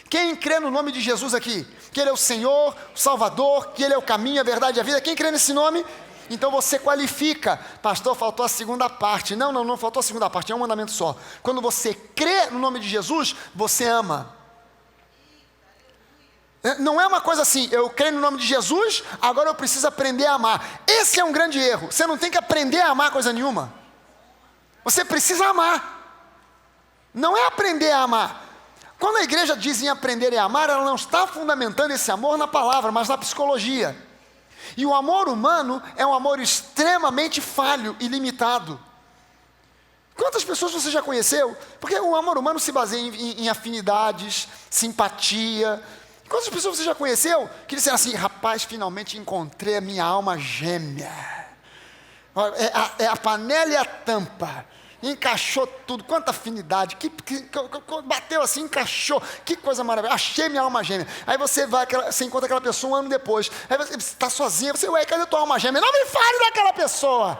Quem crê no nome de Jesus aqui? Que Ele é o Senhor, o Salvador, que Ele é o caminho, a verdade e a vida. Quem crê nesse nome? Então você qualifica. Pastor, faltou a segunda parte. Não faltou a segunda parte, é um mandamento só. Quando você crê no nome de Jesus, você ama. Não é uma coisa assim, eu creio no nome de Jesus, agora eu preciso aprender a amar. Esse é um grande erro. Você não tem que aprender a amar coisa nenhuma. Você precisa amar. Não é aprender a amar. Quando a igreja diz em aprender a amar, ela não está fundamentando esse amor na palavra, mas na psicologia. E o amor humano é um amor extremamente falho e limitado. Quantas pessoas você já conheceu? Porque o amor humano se baseia em afinidades, simpatia. Quantas pessoas você já conheceu que disseram assim: rapaz, finalmente encontrei a minha alma gêmea. É a panela e a tampa. Encaixou tudo, quanta afinidade, bateu assim, encaixou, que coisa maravilhosa, achei minha alma gêmea. Aí você encontra aquela pessoa um ano depois, aí você está sozinha, ué, cadê tua alma gêmea? Não me fale daquela pessoa.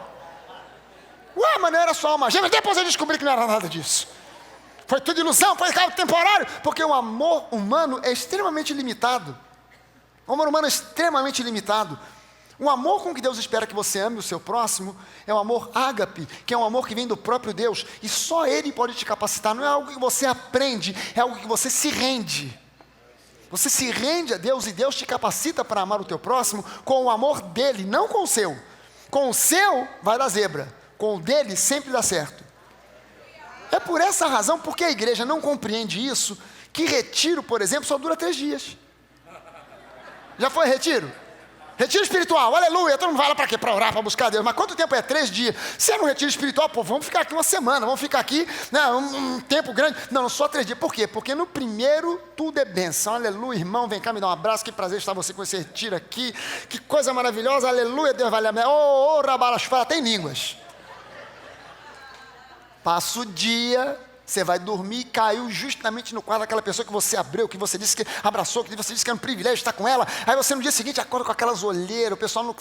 Ué, mas não era sua alma gêmea, depois eu descobri que não era nada disso. Foi tudo ilusão, foi algo temporário, porque o amor humano é extremamente limitado. O amor humano é extremamente limitado. O amor com que Deus espera que você ame o seu próximo é o amor ágape, que é um amor que vem do próprio Deus, e só Ele pode te capacitar. Não é algo que você aprende, é algo que você se rende. Você se rende a Deus e Deus te capacita para amar o teu próximo com o amor dele, não com o seu. Com o seu vai dar zebra, com o dele sempre dá certo. É por essa razão, porque a igreja não compreende isso, que retiro, por exemplo, só dura 3 dias. Já foi retiro? Retiro espiritual, aleluia, todo mundo vai lá para quê? Para orar, para buscar Deus. Mas quanto tempo é? 3 dias. Se é no retiro espiritual, pô, vamos ficar aqui uma semana, vamos ficar aqui, né, um tempo grande. Não, só 3 dias. Por quê? Porque no primeiro tudo é bênção. Aleluia, irmão, vem cá me dar um abraço, que prazer estar você com esse retiro aqui. Que coisa maravilhosa, aleluia, Deus vai lhe amar. Ô, rabalasfala, tem línguas. Passa o dia, você vai dormir e caiu justamente no quarto daquela pessoa que você abriu, que você disse que abraçou, que você disse que era um privilégio estar com ela. Aí você no dia seguinte acorda com aquelas olheiras, o pessoal no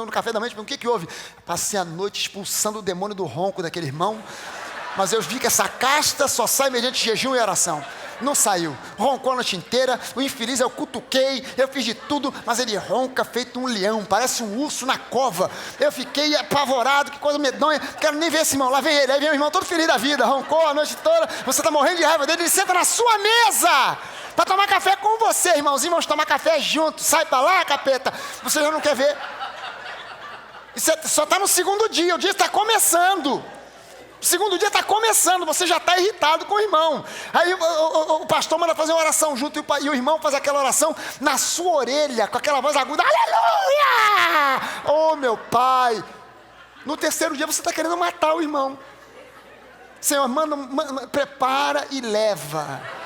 café da manhã pergunta: o que houve? Passei a noite expulsando o demônio do ronco daquele irmão, mas eu vi que essa casta só sai mediante jejum e oração. Não saiu, roncou a noite inteira, o infeliz eu cutuquei, eu fiz de tudo, mas ele ronca feito um leão, parece um urso na cova. Eu fiquei apavorado, que coisa medonha, quero nem ver esse irmão, lá vem ele, aí vem o irmão todo feliz da vida, roncou a noite toda, você está morrendo de raiva dele, ele senta na sua mesa, para tomar café com você, irmãozinho, vamos tomar café junto, sai para lá, capeta, você já não quer ver. Isso só está no segundo dia, o dia está começando. O segundo dia está começando, você já está irritado com o irmão. Aí o pastor manda fazer uma oração junto e o irmão faz aquela oração na sua orelha, com aquela voz aguda: aleluia! Oh, meu pai! No terceiro dia você está querendo matar o irmão. Senhor, prepara e leva.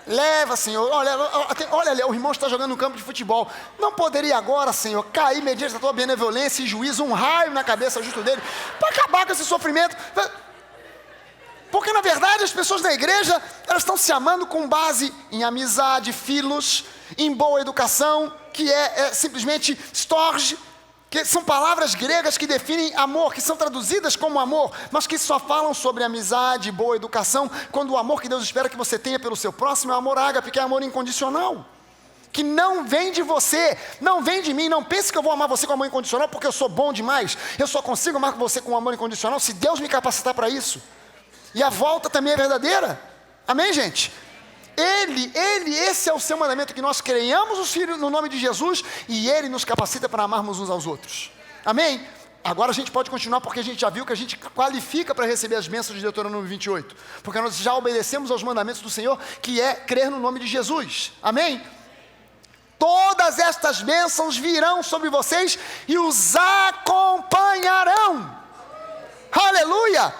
Leva, Senhor, olha ali, o irmão está jogando no campo de futebol. Não poderia agora, Senhor, cair mediante a tua benevolência e juízo, um raio na cabeça justo dele, para acabar com esse sofrimento. Porque na verdade as pessoas da igreja, elas estão se amando com base em amizade, filos, em boa educação, que é simplesmente storge, que são palavras gregas que definem amor, que são traduzidas como amor, mas que só falam sobre amizade, boa educação, quando o amor que Deus espera que você tenha pelo seu próximo é o amor ágape, que é amor incondicional, que não vem de você, não vem de mim. Não pense que eu vou amar você com amor incondicional porque eu sou bom demais. Eu só consigo amar você com amor incondicional se Deus me capacitar para isso. E a volta também é verdadeira. Amém, gente? Esse é o seu mandamento, que nós creiamos os filhos no nome de Jesus e Ele nos capacita para amarmos uns aos outros. Amém? Agora a gente pode continuar, porque a gente já viu que a gente qualifica para receber as bênçãos de Deuteronômio 28. Porque nós já obedecemos aos mandamentos do Senhor, que é crer no nome de Jesus. Amém? Todas estas bênçãos virão sobre vocês e os acompanharão. Aleluia!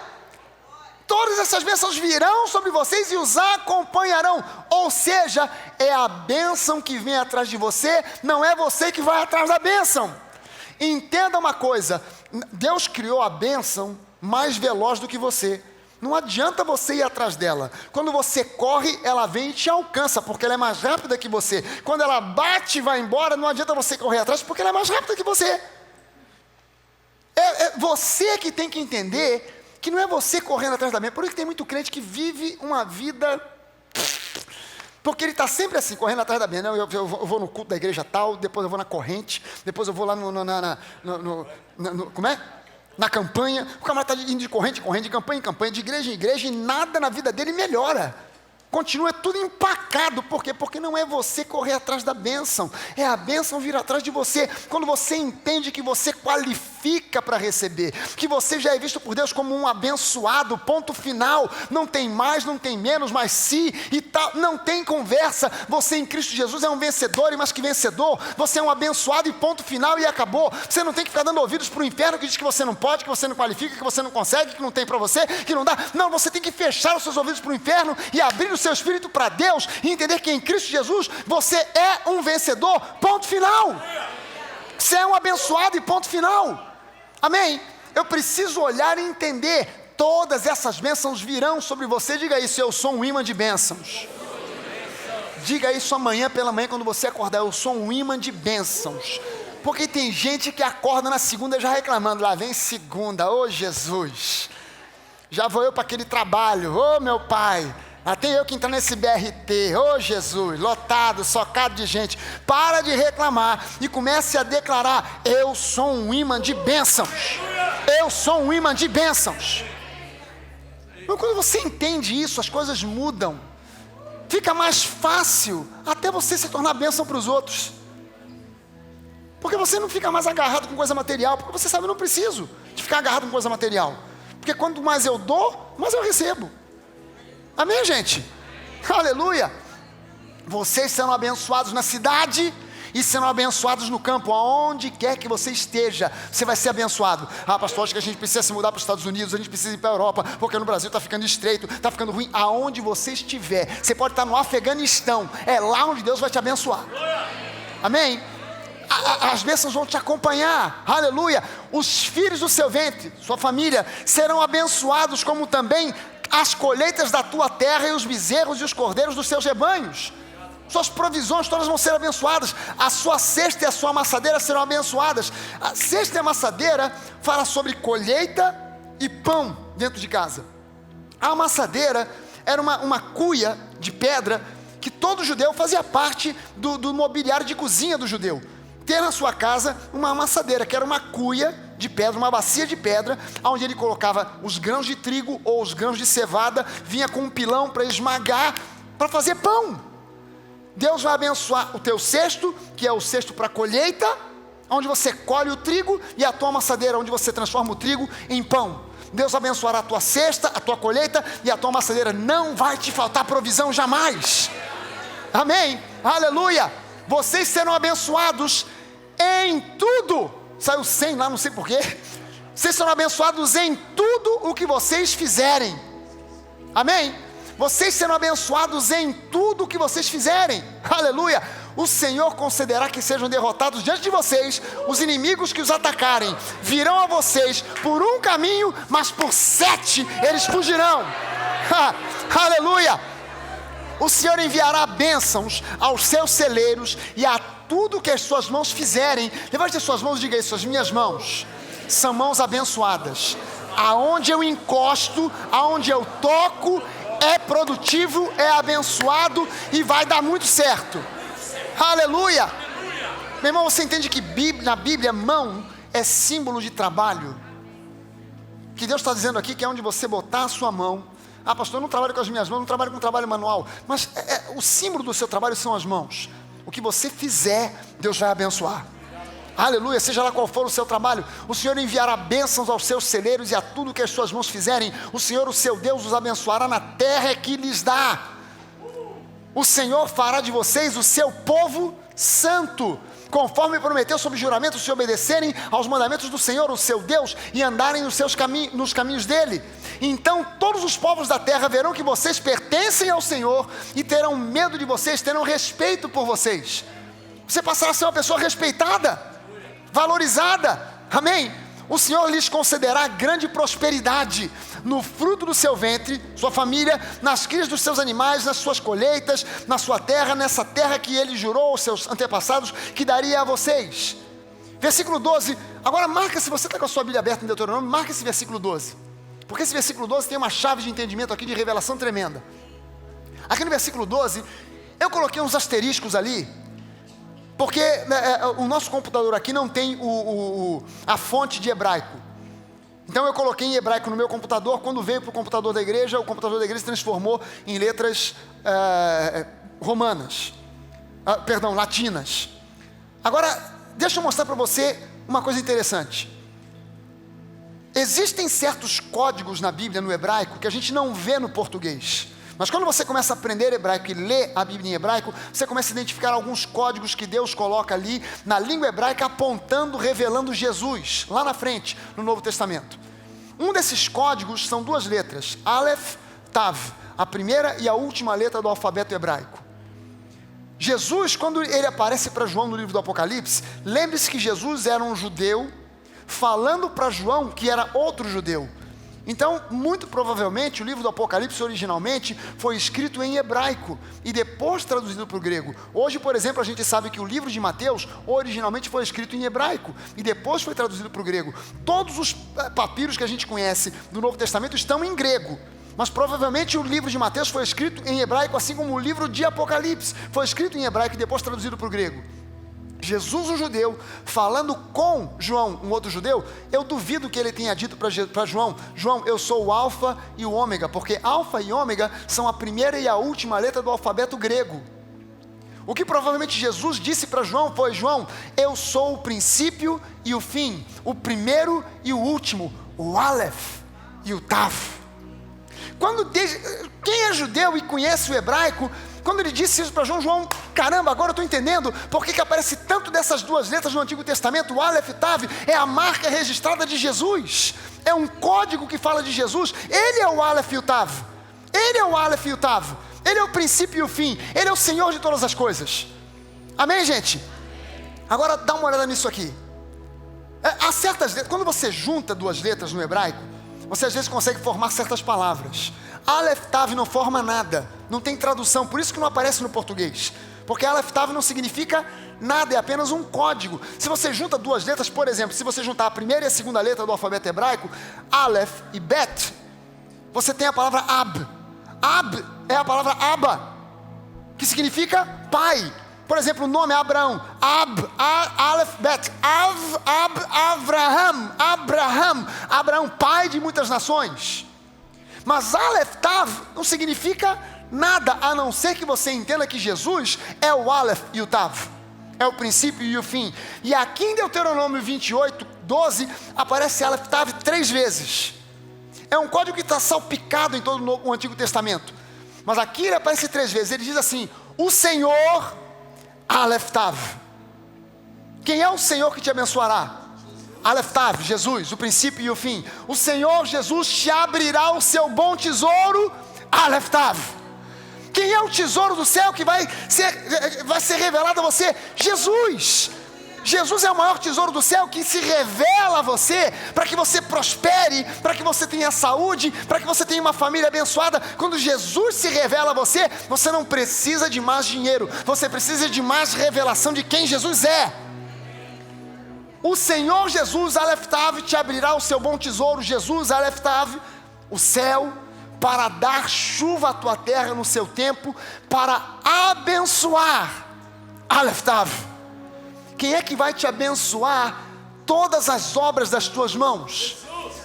Todas essas bênçãos virão sobre vocês e os acompanharão. Ou seja, é a bênção que vem atrás de você, não é você que vai atrás da bênção. Entenda uma coisa: Deus criou a bênção mais veloz do que você. Não adianta você ir atrás dela. Quando você corre, ela vem e te alcança, porque ela é mais rápida que você. Quando ela bate e vai embora, não adianta você correr atrás, porque ela é mais rápida que você. É você que tem que entender que não é você correndo atrás da bênção. Por isso que tem muito crente que vive uma vida, porque ele está sempre assim, correndo atrás da bênção. Eu vou no culto da igreja tal, depois eu vou na corrente, depois eu vou lá como é? Na campanha. O camarada está indo de corrente em campanha, de igreja em igreja, e nada na vida dele melhora. continua tudo empacado. Por quê? Porque não é você correr atrás da bênção, é a bênção vir atrás de você. Quando você entende que você qualifica para receber, que você já é visto por Deus como um abençoado, ponto final, não tem mais, não tem menos, mas se e tal, não tem conversa. Você em Cristo Jesus é um vencedor e mais que vencedor, você é um abençoado e ponto final e acabou. Você não tem que ficar dando ouvidos para o inferno que diz que você não pode, que você não qualifica, que você não consegue, que não tem para você, que não dá. Não, você tem que fechar os seus ouvidos para o inferno e abrir o seu espírito para Deus e entender que em Cristo Jesus você é um vencedor, ponto final. Você é um abençoado e ponto final. Amém? Eu preciso olhar e entender, todas essas bênçãos virão sobre você. Diga isso, eu sou um imã de bênçãos. Diga isso amanhã pela manhã quando você acordar, eu sou um imã de bênçãos. Porque tem gente que acorda na segunda já reclamando, lá vem segunda, ô Jesus, já vou eu para aquele trabalho, ô meu pai, tem eu que entrar nesse BRT, ô Jesus, lotado, socado de gente. Para de reclamar e comece a declarar, eu sou um imã de bênçãos, eu sou um imã de bênçãos. Mas quando você entende isso, as coisas mudam, fica mais fácil até você se tornar bênção para os outros. Porque você não fica mais agarrado com coisa material, porque você sabe, eu não preciso de ficar agarrado com coisa material. Porque quanto mais eu dou, mais eu recebo. Amém, gente? Aleluia! Vocês serão abençoados na cidade e serão abençoados no campo. Aonde quer que você esteja, você vai ser abençoado. Pastor, acho que a gente precisa se mudar para os Estados Unidos, a gente precisa ir para a Europa, porque no Brasil está ficando estreito, está ficando ruim. Aonde você estiver, você pode estar no Afeganistão, é lá onde Deus vai te abençoar. Amém? As bênçãos vão te acompanhar, aleluia. Os filhos do seu ventre, sua família, serão abençoados, como também as colheitas da tua terra e os bezerros e os cordeiros dos seus rebanhos. Suas provisões todas vão ser abençoadas. A sua cesta e a sua amassadeira serão abençoadas. A cesta e a amassadeira fala sobre colheita e pão dentro de casa. A amassadeira era uma cuia de pedra que todo judeu fazia parte do mobiliário de cozinha do judeu. Ter na sua casa uma amassadeira, que era uma cuia de pedra, uma bacia de pedra, onde ele colocava os grãos de trigo ou os grãos de cevada, vinha com um pilão para esmagar, para fazer pão. Deus vai abençoar o teu cesto, que é o cesto para colheita, onde você colhe o trigo, e a tua amassadeira, onde você transforma o trigo em pão. Deus abençoará a tua cesta, a tua colheita, e a tua amassadeira. Não vai te faltar provisão jamais. Amém? Aleluia! Vocês serão abençoados em tudo. Saiu 100 lá, não sei porquê. Vocês serão abençoados em tudo o que vocês fizerem. Amém? Vocês serão abençoados em tudo o que vocês fizerem. Aleluia! O Senhor concederá que sejam derrotados diante de vocês os inimigos que os atacarem. Virão a vocês por um caminho, mas por 7 eles fugirão. Aleluia! O Senhor enviará bênçãos aos seus celeiros e a tudo que as suas mãos fizerem. Levante as suas mãos e diga isso: as minhas mãos são mãos abençoadas. Aonde eu encosto, aonde eu toco, é produtivo, é abençoado e vai dar muito certo. Aleluia! Meu irmão, você entende que na Bíblia mão é símbolo de trabalho? Que Deus está dizendo aqui que é onde você botar a sua mão. Pastor, eu não trabalho com as minhas mãos, não trabalho com trabalho manual. Mas o símbolo do seu trabalho são as mãos. O que você fizer, Deus vai abençoar. Aleluia, seja lá qual for o seu trabalho, o Senhor enviará bênçãos aos seus celeiros e a tudo que as suas mãos fizerem. O Senhor, o seu Deus, os abençoará na terra que lhes dá. O Senhor fará de vocês o seu povo santo, conforme prometeu sob juramento, se obedecerem aos mandamentos do Senhor, o seu Deus, e andarem nos caminhos dele. Então todos os povos da terra verão que vocês pertencem ao Senhor e terão medo de vocês, terão respeito por vocês. Você passará a ser uma pessoa respeitada, valorizada. Amém? O Senhor lhes concederá grande prosperidade no fruto do seu ventre, sua família, nas crias dos seus animais, nas suas colheitas, na sua terra, nessa terra que ele jurou aos seus antepassados que daria a vocês. Versículo 12. Agora marca, se você está com a sua Bíblia aberta em Deuteronômio, marca esse versículo 12. Porque esse versículo 12 tem uma chave de entendimento aqui, de revelação tremenda. Aqui no versículo 12, eu coloquei uns asteriscos ali, porque o nosso computador aqui não tem a fonte de hebraico. Então eu coloquei em hebraico no meu computador. Quando veio para o computador da igreja, o computador da igreja se transformou em letras latinas. Agora, deixa eu mostrar para você uma coisa interessante. Existem certos códigos na Bíblia, no hebraico, que a gente não vê no português. Mas quando você começa a aprender hebraico e ler a Bíblia em hebraico, você começa a identificar alguns códigos que Deus coloca ali na língua hebraica, apontando, revelando Jesus, lá na frente, no Novo Testamento. Um desses códigos são duas letras, Aleph, Tav, a primeira e a última letra do alfabeto hebraico. Jesus, quando ele aparece para João no livro do Apocalipse, lembre-se que Jesus era um judeu, falando para João que era outro judeu. Então, muito provavelmente, o livro do Apocalipse originalmente foi escrito em hebraico e depois traduzido para o grego. Hoje, por exemplo, a gente sabe que o livro de Mateus originalmente foi escrito em hebraico e depois foi traduzido para o grego. Todos os papiros que a gente conhece do Novo Testamento estão em grego, mas provavelmente o livro de Mateus foi escrito em hebraico, assim como o livro de Apocalipse foi escrito em hebraico e depois traduzido para o grego. Jesus, um judeu, falando com João, um outro judeu, eu duvido que ele tenha dito para João: João, eu sou o alfa e o ômega, porque alfa e ômega são a primeira e a última letra do alfabeto grego. O que provavelmente Jesus disse para João foi: João, eu sou o princípio e o fim, o primeiro e o último, o Aleph e o Tav. Quem é judeu e conhece o hebraico, quando ele disse isso para João, João, caramba, agora eu estou entendendo por que aparece tanto dessas duas letras no Antigo Testamento. O Aleph e Tav é a marca registrada de Jesus, é um código que fala de Jesus. Ele é o Aleph e o Tav, ele é o Aleph e o Tav, ele é o princípio e o fim, ele é o Senhor de todas as coisas. Amém, gente? Agora dá uma olhada nisso aqui. Há certas letras, quando você junta duas letras no hebraico, você às vezes consegue formar certas palavras. Aleph Tav não forma nada, não tem tradução, por isso que não aparece no português, porque Aleph Tav não significa nada, é apenas um código. Se você junta duas letras, por exemplo, se você juntar a primeira e a segunda letra do alfabeto hebraico, Aleph e Bet, você tem a palavra Ab. Ab é a palavra Abba, que significa pai. Por exemplo, o nome é Abraão, Aleph, Bet, Abraão, pai de muitas nações. Mas Aleph Tav não significa nada, a não ser que você entenda que Jesus é o Aleph e o Tav, é o princípio e o fim. E aqui em Deuteronômio 28, 12, aparece Aleph Tav 3 vezes. É um código que está salpicado em todo o Antigo Testamento, mas aqui ele aparece 3 vezes. Ele diz assim: o Senhor, Aleph Tav. Quem é o Senhor que te abençoará? Aleph Tav, Jesus, o princípio e o fim. O Senhor Jesus te abrirá o seu bom tesouro, Aleph Tav. Quem é o tesouro do céu que vai ser revelado a você? Jesus. Jesus é o maior tesouro do céu que se revela a você, para que você prospere, para que você tenha saúde, para que você tenha uma família abençoada. Quando Jesus se revela a você, você não precisa de mais dinheiro, você precisa de mais revelação de quem Jesus é. O Senhor Jesus, Aleph Tav, te abrirá o seu bom tesouro, Jesus, Aleph Tav, o céu, para dar chuva à tua terra no seu tempo, para abençoar, Aleph Tav. Quem é que vai te abençoar todas as obras das tuas mãos?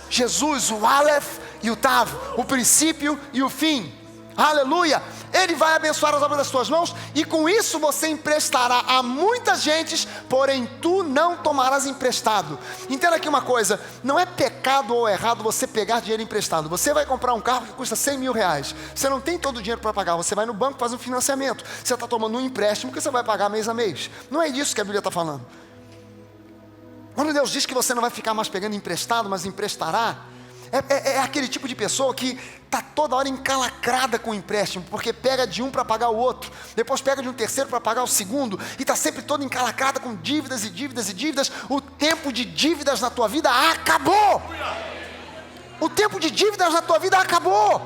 Jesus, o Aleph e o Tav, o princípio e o fim. Aleluia! Ele vai abençoar as obras das tuas mãos, e com isso você emprestará a muitas gentes, porém tu não tomarás emprestado. Entenda aqui uma coisa: não é pecado ou errado você pegar dinheiro emprestado. Você vai comprar um carro que custa 100 mil reais, você não tem todo o dinheiro para pagar, você vai no banco, faz um financiamento, você está tomando um empréstimo que você vai pagar mês a mês. Não é disso que a Bíblia está falando. Quando Deus diz que você não vai ficar mais pegando emprestado, mas emprestará, é aquele tipo de pessoa que está toda hora encalacrada com o empréstimo, porque pega de um para pagar o outro, depois pega de um terceiro para pagar o segundo, e está sempre toda encalacrada com dívidas e dívidas e dívidas. O tempo de dívidas na tua vida acabou. O tempo de dívidas na tua vida acabou.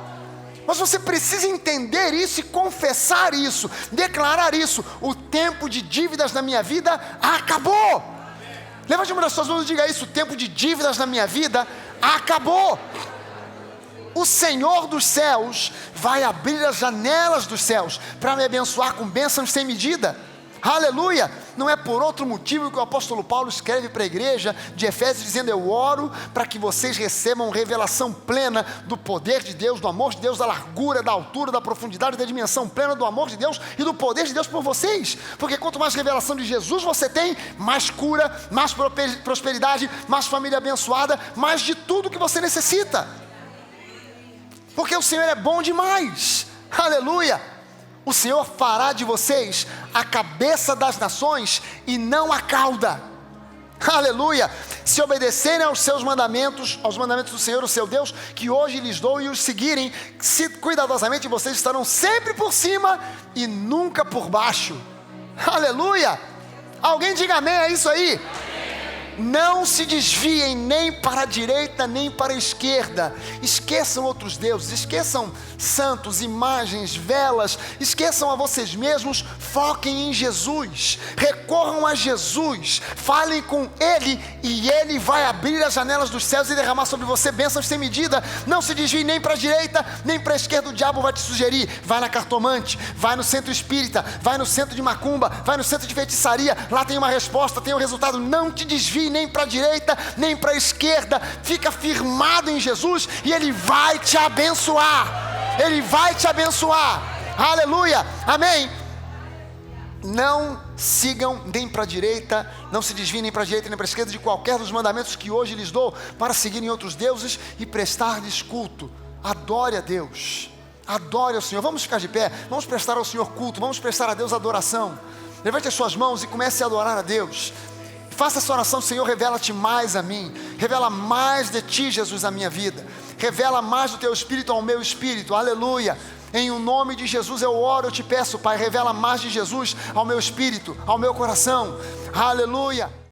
Mas você precisa entender isso e confessar isso, declarar isso: o tempo de dívidas na minha vida acabou. Levante uma das suas mãos e diga isso: o tempo de dívidas na minha vida acabou. O Senhor dos céus vai abrir as janelas dos céus para me abençoar com bênçãos sem medida. Aleluia! Não é por outro motivo que o apóstolo Paulo escreve para a igreja de Efésios dizendo: eu oro para que vocês recebam revelação plena do poder de Deus, do amor de Deus, da largura, da altura, da profundidade, da dimensão plena do amor de Deus e do poder de Deus por vocês. Porque quanto mais revelação de Jesus você tem, mais cura, mais prosperidade, mais família abençoada, mais de tudo que você necessita. Porque o Senhor é bom demais. Aleluia! O Senhor fará de vocês a cabeça das nações e não a cauda. Aleluia! Se obedecerem aos seus mandamentos, aos mandamentos do Senhor, o seu Deus, que hoje lhes dou, e os seguirem cuidadosamente, vocês estarão sempre por cima e nunca por baixo. Aleluia! Alguém diga amém, é isso aí? Não se desviem nem para a direita nem para a esquerda. Esqueçam outros deuses, esqueçam santos, imagens, velas, esqueçam a vocês mesmos, foquem em Jesus, recorram a Jesus, falem com Ele e Ele vai abrir as janelas dos céus e derramar sobre você bênçãos sem medida. Não se desvie nem para a direita nem para a esquerda. O diabo vai te sugerir: vai na cartomante, vai no centro espírita, vai no centro de macumba, vai no centro de feitiçaria, lá tem uma resposta, tem um resultado. Não te desvie nem para a direita, nem para a esquerda. Fica firmado em Jesus e Ele vai te abençoar. Ele vai te abençoar. Aleluia, amém. Não sigam nem para a direita, não se desviem nem para a direita nem para a esquerda de qualquer dos mandamentos que hoje lhes dou, para seguirem outros deuses e prestar-lhes culto. Adore a Deus, adore ao Senhor. Vamos ficar de pé, vamos prestar ao Senhor culto, vamos prestar a Deus adoração. Levante as suas mãos e comece a adorar a Deus. Faça essa oração: Senhor, revela-te mais a mim, revela mais de ti, Jesus, a minha vida, revela mais do teu Espírito ao meu espírito. Aleluia. Em o nome de Jesus eu oro, eu te peço, Pai, revela mais de Jesus ao meu espírito, ao meu coração. Aleluia.